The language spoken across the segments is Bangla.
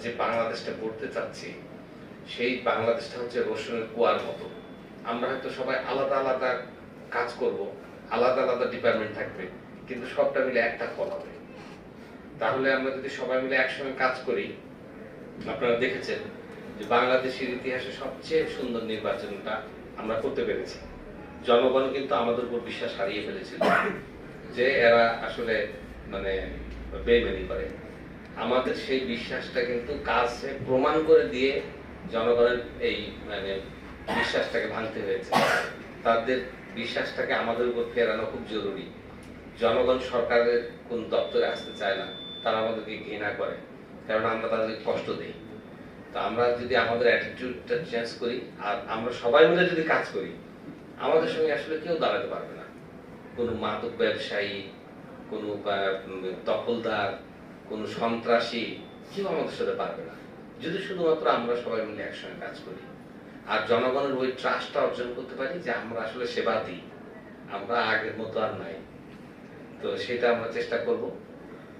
যে বাংলাদেশটা গড়তে চাচ্ছি সেই বাংলাদেশটা হচ্ছে রসুনের কুয়ার মতো। আমরা হয়তো সবাই আলাদা আলাদা কাজ করব, আলাদা আলাদা ডিপার্টমেন্ট থাকবে, কিন্তু সবটা মিলে একটা ফল হবে। তাহলে আমরা যদি সবাই মিলে একসঙ্গে কাজ করি, আপনারা দেখেছেন যে বাংলাদেশের ইতিহাসে সবচেয়ে সুন্দর নির্বাচনটা আমরা করতে পেরেছি। জনগণ কিন্তু আমাদের উপর বিশ্বাস হারিয়ে ফেলেছিল যে এরা আসলে মানে বেইমানি করে। আমাদের সেই বিশ্বাসটা কিন্তু কাজে প্রমাণ করে দিয়ে জনগণের এই মানে বিশ্বাসটাকে ভাঙতে হয়েছে। তাদের বিশ্বাসটাকে আমাদের উপর ফেরানো খুব জরুরি। জনগণ সরকারের কোন দপ্তরে আসতে চায় না, তারা আমাদেরকে ঘৃণা করে, কারণ আমরা তাদেরকে কষ্ট দিই। তো আমরা যদি আমাদের অ্যাটিটিউডটা চেঞ্জ করি আর আমরা সবাই মিলে যদি কাজ করি, আমাদের সঙ্গে আসলে কেউ দাঁড়াতে পারবে না। কোনো মাদক ব্যবসায়ী, কোনো দখলদার, কোনো সন্ত্রাসী কেউ আমাদের সাথে পারবে না, যদি শুধুমাত্র আমরা সবাই মিলে একসঙ্গে কাজ করি আর জনগণের ওই ট্রাস্টটা অর্জন করতে পারি যে আমরা আসলে সেবা দিই, আমরা আগের মতো আর নাই। তো সেটা আমরা চেষ্টা করব।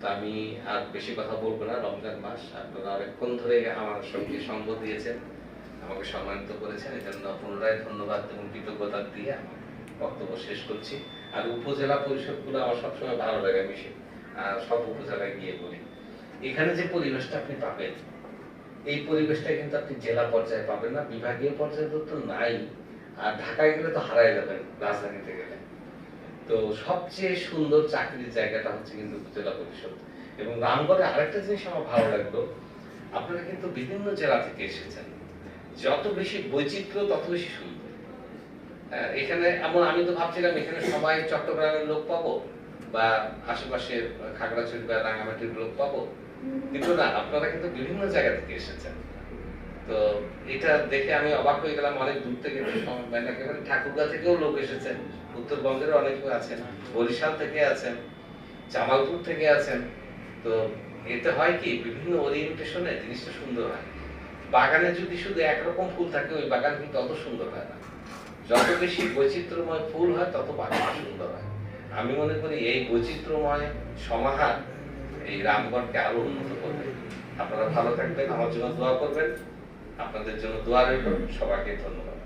তো আমি আর বেশি কথা বলবো না। রমজান মাস, আপনারা অনেকক্ষণ ধরে আমার সঙ্গে সঙ্গ দিয়েছেন, আমাকে সম্মানিত করেছেন, এই জন্য পুনরায় ধন্যবাদ এবং কৃতজ্ঞতা দিয়ে আমার বক্তব্য শেষ করছি। আর উপজেলা পরিষদগুলো আমার সবসময় ভালো লাগে, আমি সব উপজেলায় গিয়ে বলি, এখানে যে পরিবেশটা আপনি পাবেন, এই পরিবেশটা কিন্তু আপনি জেলা পর্যায়ে পাবেন না, বিভাগীয় পর্যায়ে তো নাই, আর ঢাকায় গেলে তো হারাই যাবেন রাজধানীতে গেলে। তো সবচেয়ে সুন্দর চাকরির জায়গাটা হচ্ছে কিন্তু উপজেলা পরিষদ। এবং রামগড়ে আরেকটা জিনিস আমার ভালো লাগলো, আপনারা কিন্তু বিভিন্ন জেলা থেকে এসেছেন, যত বেশি বৈচিত্র্য তত বেশি সুন্দর। এখানে এমন আমি তো ভাবছিলাম এখানে সবাই চট্টগ্রামের লোক পাবো বা আশেপাশের খাগড়াছড়ি বা রাঙামাটির লোক পাবো, কিন্তু না, আপনারা কিন্তু বিভিন্ন জায়গা থেকে এসেছেন। তো এটা দেখে আমি অবাক হয়ে গেলাম, অনেক দূর থেকে, ঠাকুরগাঁ থেকেও লোক এসেছেন, উত্তরবঙ্গের অনেক আছেন, বরিশাল থেকে আছেন, জামালপুর থেকে আছেন। তো এতে হয় কি, বিভিন্ন ওরিয়েন্টেশনে জিনিসটা সুন্দর হয়। বাগানে যদি শুধু একরকম ফুল থাকে, ওই বাগান কিন্তু অত সুন্দর হয় না। যত বেশি বৈচিত্র্যময় ফুল হয় তত বাগান সুন্দর হয়। আমি মনে করি এই বৈচিত্র্যময় সমাহার এই রামগড়কে আরো উন্নত করবে। আপনারা ভালো থাকবেন, আমার জন্য দোয়া করবেন, আপনাদের জন্য দোয়া রইল। সবাইকে ধন্যবাদ।